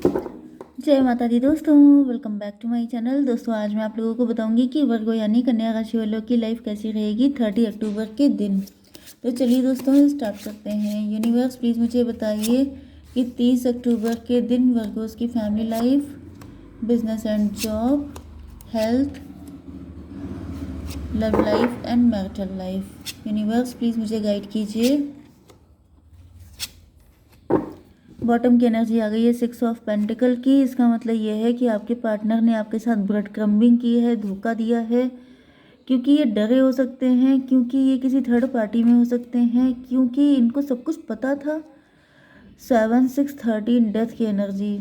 जय माता दी दोस्तों, welcome back to my channel. दोस्तों आज मैं आप लोगों को बताऊंगी कि वर्गो यानी कन्या राशि वालों की लाइफ कैसी रहेगी 30 अक्टूबर के दिन। तो चलिए दोस्तों स्टार्ट करते हैं। यूनिवर्स प्लीज़ मुझे बताइए कि 30 अक्टूबर के दिन वर्गोस की family life, business and job, health, love life and marital life. Universe please मुझे गाइड कीजिए। बॉटम की एनर्जी आ गई है 6 ऑफ पेंटिकल की। इसका मतलब ये है कि आपके पार्टनर ने आपके साथ ब्रेड क्रम्बिंग की है, धोखा दिया है, क्योंकि ये डरे हो सकते हैं, क्योंकि ये किसी थर्ड पार्टी में हो सकते हैं, क्योंकि इनको सब कुछ पता था। 7 6 13 डेथ की एनर्जी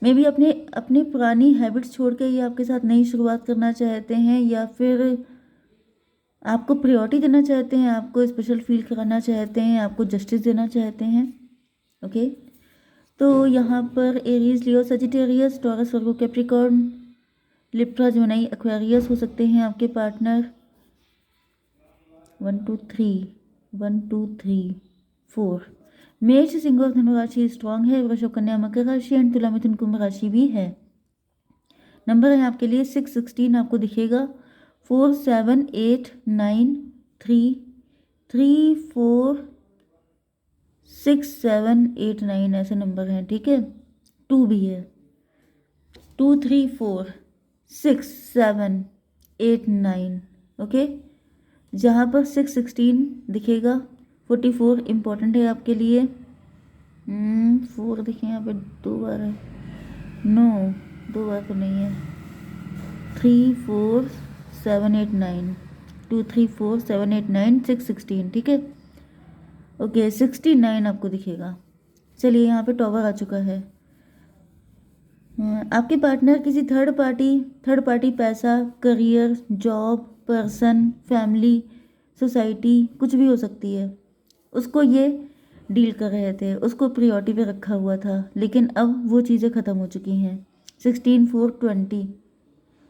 में भी अपने अपनी पुरानी हैबिट्स छोड़ के ये आपके साथ नई शुरुआत करना चाहते हैं, या फिर आपको प्रायोरिटी देना चाहते हैं, आपको स्पेशल फील कराना चाहते हैं, आपको जस्टिस देना चाहते हैं। ओके तो यहाँ पर एरीज, लियो, सजिटेरियस, टॉरस, वर्गो, कैप्रिकॉर्न, लिब्रा, जेमिनी, एक्वेरियस हो सकते हैं आपके पार्टनर। 1 2 3 4। मेष, सिंह और धनु राशि स्ट्रांग है। वृषभ, कन्या, मकर राशि एंड तुला, मिथुन, कुंभ राशि भी है। नंबर है आपके लिए 6 16 आपको दिखेगा, 4 7 8 9 3 3 4 6 7 8 9 ऐसे नंबर हैं, ठीक है। 2 भी है, 2 3 4 6 7 8 9। ओके जहाँ पर 6 16 दिखेगा, 44 इम्पोर्टेंट है आपके लिए। 4 दिखे यहाँ पे 2 बार है, नो 2 बार तो नहीं है। 3 4 7 8 9, 2 3 4 7 8 9 6 16, ठीक है। ओके 69 आपको दिखेगा। चलिए यहाँ पे टॉवर आ चुका है। आपके पार्टनर किसी थर्ड पार्टी पैसा, career, job, person, family, society कुछ भी हो सकती है, उसको ये डील कर रहे थे, उसको प्रियोरिटी पे रखा हुआ था, लेकिन अब वो चीज़ें ख़त्म हो चुकी हैं। 16 4 20,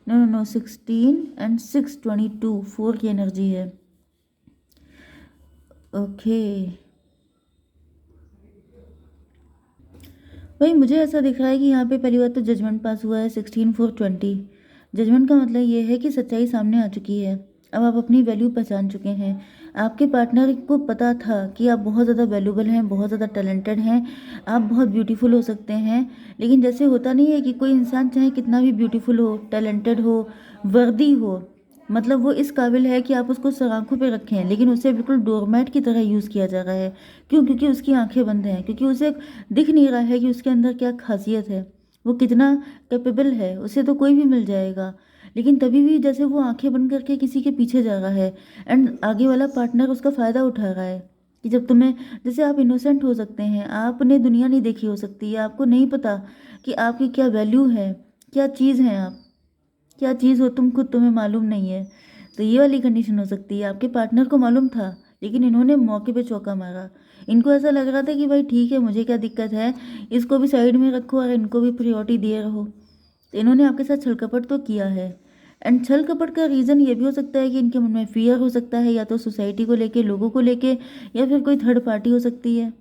नो 16 एंड 6 22, 4 की एनर्जी है। ओके भाई मुझे ऐसा दिख रहा है कि यहाँ पे पहली बात तो जजमेंट पास हुआ है 16 4 20। जजमेंट का मतलब ये है कि सच्चाई सामने आ चुकी है। अब आप अपनी वैल्यू पहचान चुके हैं। आपके पार्टनर को पता था कि आप बहुत ज़्यादा वैल्यूबल हैं, बहुत ज़्यादा टैलेंटेड हैं, आप बहुत ब्यूटीफुल हो सकते हैं। लेकिन जैसे होता नहीं है कि कोई इंसान चाहे कितना भी ब्यूटीफुल हो, टैलेंटेड हो, वर्दी हो, मतलब वो इस काबिल है कि आप उसको सराखों पे रखें, लेकिन उसे बिल्कुल डोरमैट की तरह यूज़ किया जा रहा है। क्यों? क्योंकि उसकी आंखें बंद हैं, क्योंकि उसे दिख नहीं रहा है कि उसके अंदर क्या खासियत है, वो कितना कैपेबल है। उसे तो कोई भी मिल जाएगा, लेकिन तभी भी जैसे वो आंखें बंद करके किसी के पीछे जा रहा है, एंड आगे वाला पार्टनर उसका फ़ायदा उठा रहा है। कि जब तुम्हें, जैसे आप इनोसेंट हो सकते हैं, आपने दुनिया नहीं देखी हो सकती है, आपको नहीं पता कि आपकी क्या वैल्यू है, क्या चीज़ है आप, क्या चीज़ हो तुम खुद, तुम्हें मालूम नहीं है। तो ये वाली कंडीशन हो सकती है। आपके पार्टनर को मालूम था, लेकिन इन्होंने मौके पे चौका मारा। इनको ऐसा लग रहा था कि भाई ठीक है, मुझे क्या दिक्कत है, इसको भी साइड में रखो और इनको भी प्रायोरिटी दिए रहो। तो इन्होंने आपके साथ छल कपट तो किया है। एंड छल कपट का रीज़न ये भी हो सकता है कि इनके मन में फियर हो सकता है, या तो सोसाइटी को लेके, लोगों को लेके, या फिर कोई थर्ड पार्टी हो सकती है।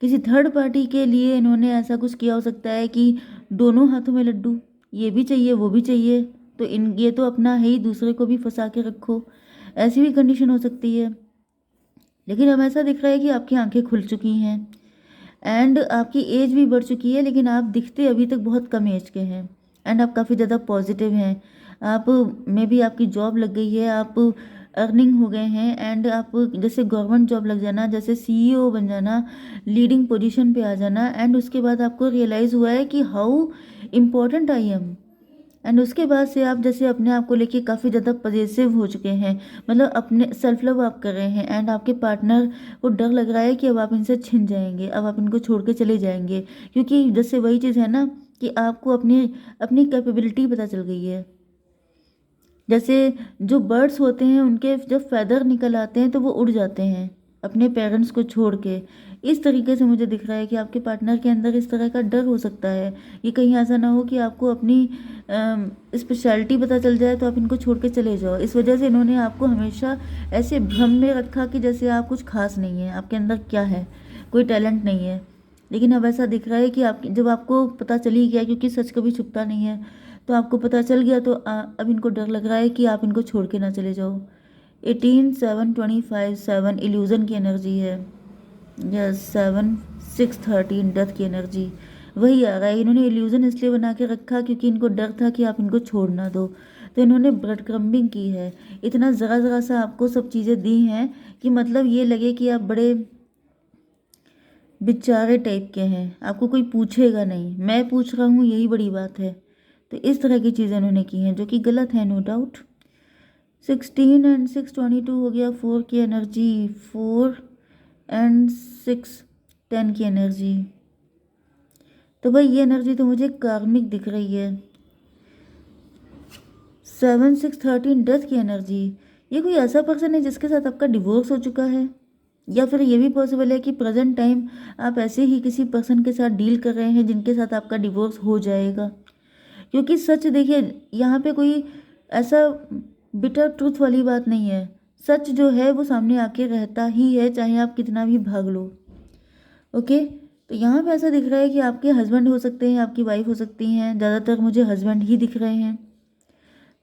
किसी थर्ड पार्टी के लिए इन्होंने ऐसा कुछ किया हो सकता है कि दोनों हाथों में लड्डू, ये भी चाहिए वो भी चाहिए, तो इन ये तो अपना है ही, दूसरे को भी फंसा के रखो, ऐसी भी कंडीशन हो सकती है। लेकिन अब ऐसा दिख रहा है कि आपकी आंखें खुल चुकी हैं, एंड आपकी एज भी बढ़ चुकी है, लेकिन आप दिखते अभी तक बहुत कम एज के हैं, एंड आप काफ़ी ज़्यादा पॉजिटिव हैं। आप में भी आपकी जॉब लग गई है, आप अर्निंग हो गए हैं, एंड आप जैसे गवर्नमेंट जॉब लग जाना, जैसे सीईओ बन जाना, लीडिंग पोजीशन पे आ जाना, एंड उसके बाद आपको रियलाइज़ हुआ है कि how important I am. And उसके बाद से आप जैसे अपने आप को लेके काफ़ी ज़्यादा पजेसिव हो चुके हैं, मतलब अपने सेल्फ लव आप कर रहे हैं, एंड आपके पार्टनर को डर लग रहा है कि अब आप इनसे छिन जाएंगे, अब आप इनको छोड़ के चले जाएंगे, क्योंकि जैसे वही चीज़ है ना कि आपको अपनी अपनी कैपेबिलिटी पता चल गई है। जैसे जो बर्ड्स होते हैं, उनके जब फैदर निकल आते हैं तो वो उड़ जाते हैं अपने पेरेंट्स को छोड़ के। इस तरीके से मुझे दिख रहा है कि आपके पार्टनर के अंदर इस तरह का डर हो सकता है। ये कहीं ऐसा ना हो कि आपको अपनी स्पेशलिटी पता चल जाए तो आप इनको छोड़ के चले जाओ। इस वजह से इन्होंने आपको हमेशा ऐसे भ्रम में रखा कि जैसे आप कुछ खास नहीं है, आपके अंदर क्या है, कोई टैलेंट नहीं है। लेकिन अब ऐसा दिख रहा है कि आप जब आपको पता चल ही गया, क्योंकि सच कभी छुपता नहीं है, तो आपको पता चल गया तो अब इनको डर लग रहा है कि आप इनको छोड़ के ना चले जाओ। 18 7 25 7 इल्यूजन की एनर्जी है, या 7 6 13 डेथ की एनर्जी वही आ रहा है। इन्होंने इल्यूजन इसलिए बना के रखा क्योंकि इनको डर था कि आप इनको छोड़ ना दो, तो इन्होंने ब्रेड क्रम्बिंग की है। इतना ज़रा ज़रा सा आपको सब चीज़ें दी हैं कि मतलब ये लगे कि आप बड़े बेचारे टाइप के हैं, आपको कोई पूछेगा नहीं, मैं पूछ रहा हूँ यही बड़ी बात है। तो इस तरह की चीज़ें इन्होंने की हैं जो कि गलत है, नो डाउट। 16 एंड 6 22 हो गया, 4 की एनर्जी, 4 एंड 6 10 की एनर्जी। तो भाई ये एनर्जी तो मुझे कार्मिक दिख रही है। 7 6 13 डेथ की एनर्जी, ये कोई ऐसा पर्सन है जिसके साथ आपका डिवोर्स हो चुका है, या फिर ये भी पॉसिबल है कि प्रेजेंट टाइम आप ऐसे ही किसी पर्सन के साथ डील कर रहे हैं जिनके साथ आपका डिवोर्स हो जाएगा। क्योंकि सच देखिए, यहाँ पे कोई ऐसा बिटर ट्रूथ वाली बात नहीं है। सच जो है वो सामने आके रहता ही है, चाहे आप कितना भी भाग लो। ओके, तो यहाँ पे ऐसा दिख रहा है कि आपके हस्बैंड हो सकते हैं, आपकी वाइफ हो सकती हैं, ज़्यादातर मुझे हस्बैंड ही दिख रहे हैं।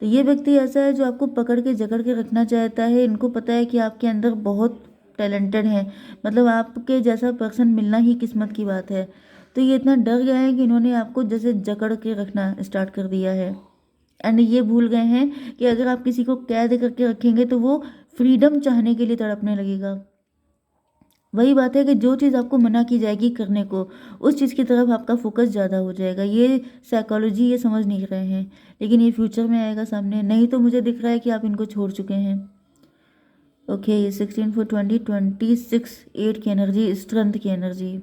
तो ये व्यक्ति ऐसा है जो आपको पकड़ के जकड़ के रखना चाहता है। इनको पता है कि आपके अंदर बहुत टैलेंटेड है, मतलब आपके जैसा पर्सन मिलना ही किस्मत की बात है। तो ये इतना डर गए हैं कि इन्होंने आपको जैसे जकड़ के रखना स्टार्ट कर दिया है। एंड ये भूल गए हैं कि अगर आप किसी को कैद करके रखेंगे तो वो फ्रीडम चाहने के लिए तड़पने लगेगा। वही बात है कि जो चीज़ आपको मना की जाएगी करने को, उस चीज़ की तरफ आपका फोकस ज़्यादा हो जाएगा। ये साइकोलॉजी ये समझ नहीं रहे हैं, लेकिन ये फ्यूचर में आएगा सामने। नहीं तो मुझे दिख रहा है कि आप इनको छोड़ चुके हैं। ओके, 16 4 20 26 8 की एनर्जी, स्ट्रेंथ की एनर्जी।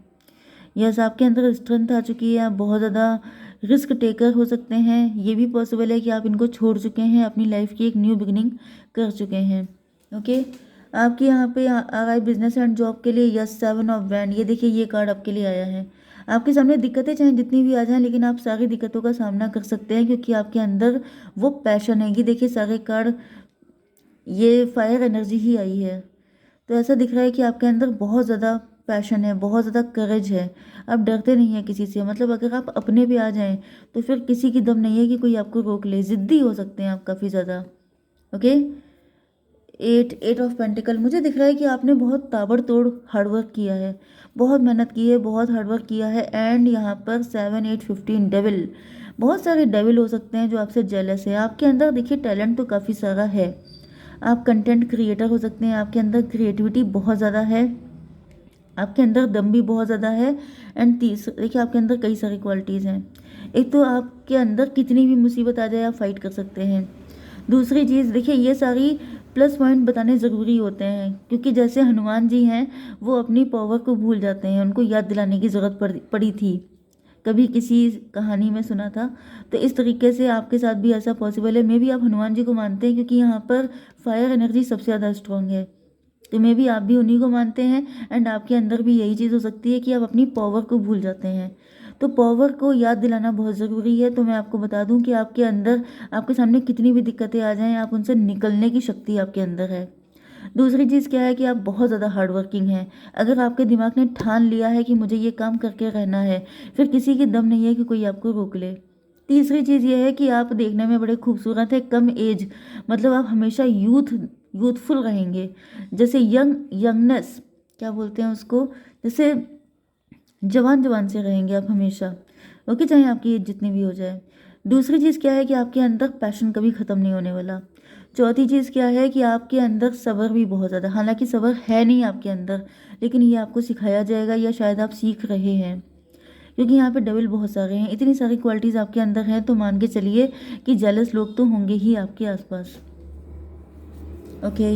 यस, आपके अंदर स्ट्रेंथ आ चुकी है, आप बहुत ज़्यादा रिस्क टेकर हो सकते हैं। ये भी पॉसिबल है कि आप इनको छोड़ चुके हैं, अपनी लाइफ की एक न्यू बिगिनिंग कर चुके हैं। ओके, आपके यहाँ पे आ रहा है बिजनेस एंड जॉब के लिए, यस 7 ऑफ वैंड। ये देखिए, ये कार्ड आपके लिए आया है। आपके सामने दिक्कतें चाहे जितनी भी आ जाएं, लेकिन आप सारी दिक्कतों का सामना कर सकते हैं क्योंकि आपके अंदर वो पैशन है। ये देखिए, सारे कार्ड ये फायर एनर्जी ही आई है। तो ऐसा दिख रहा है कि आपके अंदर बहुत ज़्यादा पैशन है, बहुत ज़्यादा करेज है, आप डरते नहीं हैं किसी से। मतलब अगर आप अपने पे आ जाएं तो फिर किसी की दम नहीं है कि कोई आपको रोक ले। ज़िद्दी हो सकते हैं आप काफ़ी ज़्यादा। ओके, 8 ऑफ पेंटिकल, मुझे दिख रहा है कि आपने बहुत ताबड़तोड़ हार्डवर्क किया है, बहुत मेहनत की है, बहुत हार्डवर्क किया है। एंड यहाँ पर 7 8 15 डेविल, बहुत सारे डेविल हो सकते हैं जो आपसे जेलस है। आपके अंदर देखिए टैलेंट तो काफ़ी सारा है, आप कंटेंट क्रिएटर हो सकते हैं, आपके अंदर क्रिएटिविटी बहुत ज़्यादा है, आपके अंदर दम भी बहुत ज़्यादा है। एंड देखिए, आपके अंदर कई सारी क्वालिटीज़ हैं। एक तो आपके अंदर कितनी भी मुसीबत आ जाए आप फाइट कर सकते हैं। दूसरी चीज़ देखिए, ये सारी प्लस पॉइंट बताने ज़रूरी होते हैं क्योंकि जैसे हनुमान जी हैं, वो अपनी पावर को भूल जाते हैं, उनको याद दिलाने की ज़रूरत पड़ी थी, कभी किसी कहानी में सुना था। तो इस तरीके से आपके साथ भी ऐसा पॉसिबल है। मे बी आप हनुमान जी को मानते हैं क्योंकि यहाँ पर फायर एनर्जी सबसे ज़्यादा स्ट्रांग है, तो मे बी आप भी उन्हीं को मानते हैं। एंड आपके अंदर भी यही चीज़ हो सकती है कि आप अपनी पावर को भूल जाते हैं, तो पावर को याद दिलाना बहुत ज़रूरी है। तो मैं आपको बता दूं कि आपके अंदर, आपके सामने कितनी भी दिक्कतें आ जाएं, आप उनसे निकलने की शक्ति आपके अंदर है। दूसरी चीज़ क्या है कि आप बहुत ज़्यादा हार्ड वर्किंग हैं। अगर आपके दिमाग ने ठान लिया है कि मुझे ये काम करके रहना है, फिर किसी की दम नहीं है कि कोई आपको रोक ले। तीसरी चीज़ ये है कि आप देखने में बड़े खूबसूरत है, कम एज, मतलब आप हमेशा यूथफुल रहेंगे, जैसे यंगनेस क्या बोलते हैं उसको, जैसे जवान जवान से रहेंगे आप हमेशा। ओके, चाहे आपकी एज जितनी भी हो जाए। दूसरी चीज़ क्या है कि आपके अंदर पैशन कभी ख़त्म नहीं होने वाला। चौथी चीज़ क्या है कि आपके अंदर सब्र भी बहुत ज़्यादा, हालांकि सब्र है नहीं आपके अंदर, लेकिन ये आपको सिखाया जाएगा या शायद आप सीख रहे हैं क्योंकि यहाँ पे डबल बहुत सारे हैं। इतनी सारी क्वालिटीज़ आपके अंदर हैं तो मान के चलिए कि जेलस लोग तो होंगे ही आपके आसपास। ओके,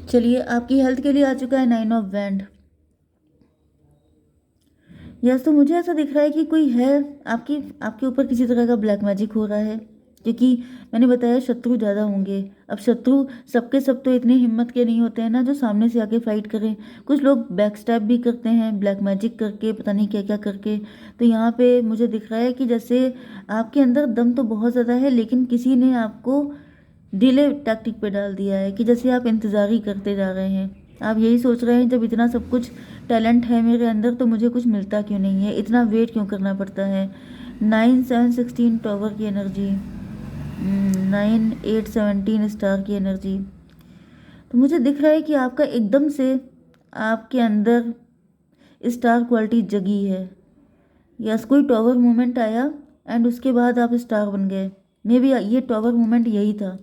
चलिए, आपकी हेल्थ के लिए आ चुका है 9 ऑफ वैंड। यस, तो मुझे ऐसा दिख रहा है कि कोई है आपकी आपके ऊपर किसी तरह का ब्लैक मैजिक हो रहा है, क्योंकि मैंने बताया शत्रु ज़्यादा होंगे। अब शत्रु सबके सब तो इतने हिम्मत के नहीं होते हैं ना जो सामने से आके फाइट करें। कुछ लोग बैक स्टैप भी करते हैं, ब्लैक मैजिक करके, पता नहीं क्या क्या करके। तो यहाँ पे मुझे दिख रहा है कि जैसे आपके अंदर दम तो बहुत ज़्यादा है, लेकिन किसी ने आपको डिले टैक्टिक पे डाल दिया है कि जैसे आप इंतज़ार ही करते जा रहे हैं। आप यही सोच रहे हैं, जब इतना सब कुछ टैलेंट है मेरे अंदर तो मुझे कुछ मिलता क्यों नहीं है, इतना वेट क्यों करना पड़ता है। 9 7 16 टॉवर की एनर्जी, 9 8 17 स्टार की एनर्जी। तो मुझे दिख रहा है कि आपका एकदम से आपके अंदर स्टार क्वालिटी जगी है। यस, कोई टॉवर मोमेंट आया एंड उसके बाद आप स्टार बन गए। मे बी ये टॉवर मोमेंट यही था।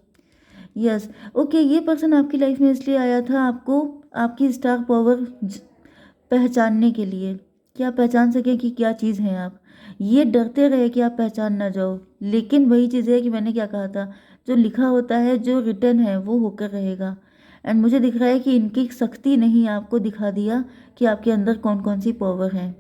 यस, ओके, ये पर्सन आपकी लाइफ में इसलिए आया था आपको आपकी स्टार पावर पहचानने के लिए, कि आप पहचान सकें कि क्या चीज़ हैं आप। ये डरते रहे कि आप पहचान ना जाओ, लेकिन वही चीज़ है कि मैंने क्या कहा था, जो लिखा होता है, जो रिटर्न है, वो होकर रहेगा। एंड मुझे दिख रहा है कि इनकी शक्ति नहीं आपको दिखा दिया कि आपके अंदर कौन कौन सी पावर है।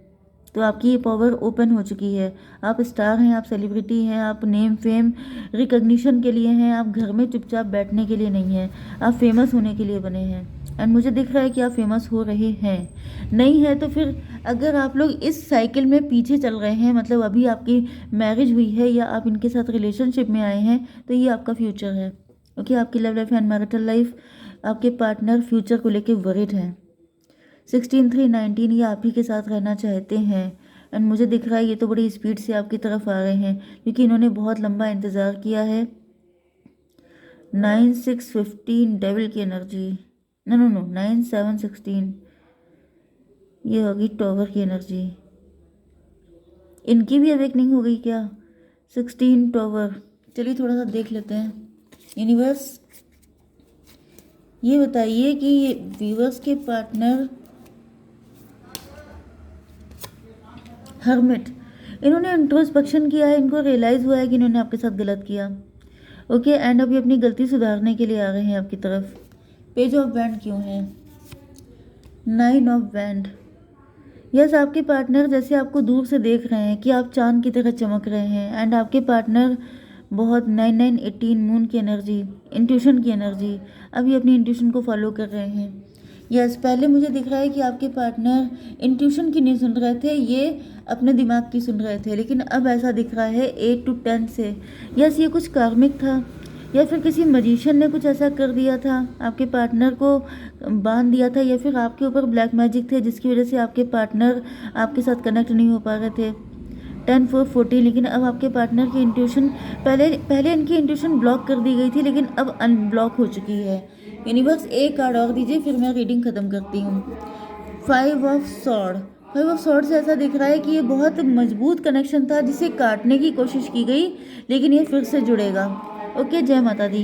तो आपकी ये पावर ओपन हो चुकी है। आप स्टार हैं, आप सेलिब्रिटी हैं, आप नेम फेम रिकग्निशन के लिए हैं, आप घर में चुपचाप बैठने के लिए नहीं हैं, आप फेमस होने के लिए बने हैं। एंड मुझे दिख रहा है कि आप फेमस हो रहे हैं। नहीं है तो फिर अगर आप लोग इस साइकिल में पीछे चल रहे हैं, मतलब अभी आपकी मैरिज हुई है या आप इनके साथ रिलेशनशिप में आए हैं, तो ये आपका फ्यूचर है। ओके, आपकी love life and marital life, आपके पार्टनर फ्यूचर को लेके वरीड हैं। 16 3 19 ये आप ही के साथ रहना चाहते हैं। एंड मुझे दिख रहा है ये तो बड़ी स्पीड से आपकी तरफ आ रहे हैं, क्योंकि इन्होंने बहुत लंबा इंतज़ार किया है। 9 6 15 डेविल की एनर्जी, नो नो नो, 9 7 16 ये होगी टॉवर की एनर्जी। इनकी भी अवेकनिंग हो गई क्या? 16 टॉवर। चलिए थोड़ा सा देख लेते हैं। यूनिवर्स ये बताइए कि व्यूवर्स के पार्टनर हर्मिट, इन्होंने इंट्रोस्पेक्शन किया है, इनको रियलाइज़ हुआ है कि इन्होंने आपके साथ गलत किया। ओके, एंड अभी अपनी गलती सुधारने के लिए आ रहे हैं आपकी तरफ। पेज ऑफ बैंड क्यों है? 9 ऑफ बैंड। यस, आपके पार्टनर जैसे आपको दूर से देख रहे हैं कि आप चांद की तरह चमक रहे हैं। एंड आपके पार्टनर बहुत 9 9 18 मून की एनर्जी, इंट्यूशन की एनर्जी, अभी अपनी इंट्यूशन को फॉलो कर रहे हैं। यस, पहले मुझे दिख रहा है कि आपके पार्टनर इंट्यूशन की नहीं सुन रहे थे, ये अपने दिमाग की सुन रहे थे, लेकिन अब ऐसा दिख रहा है 8 to 10 से। यस, ये कुछ कार्मिक था, या फिर किसी मजिशियन ने कुछ ऐसा कर दिया था, आपके पार्टनर को बांध दिया था, या फिर आपके ऊपर ब्लैक मैजिक थे जिसकी वजह से आपके पार्टनर आपके साथ कनेक्ट नहीं हो पा रहे थे। 10 4 14, लेकिन अब आपके पार्टनर की इंट्यूशन, पहले इनकी इंट्यूशन ब्लॉक कर दी गई थी, लेकिन अब अनब्लॉक हो चुकी है। यूनिवर्स एक कार्ड और दीजिए, फिर मैं रीडिंग ख़त्म करती हूँ। 5 ऑफ सॉर्ड। 5 ऑफ सॉर्ड से ऐसा दिख रहा है कि ये बहुत मजबूत कनेक्शन था जिसे काटने की कोशिश की गई, लेकिन ये फिर से जुड़ेगा। ओके, जय माता दी।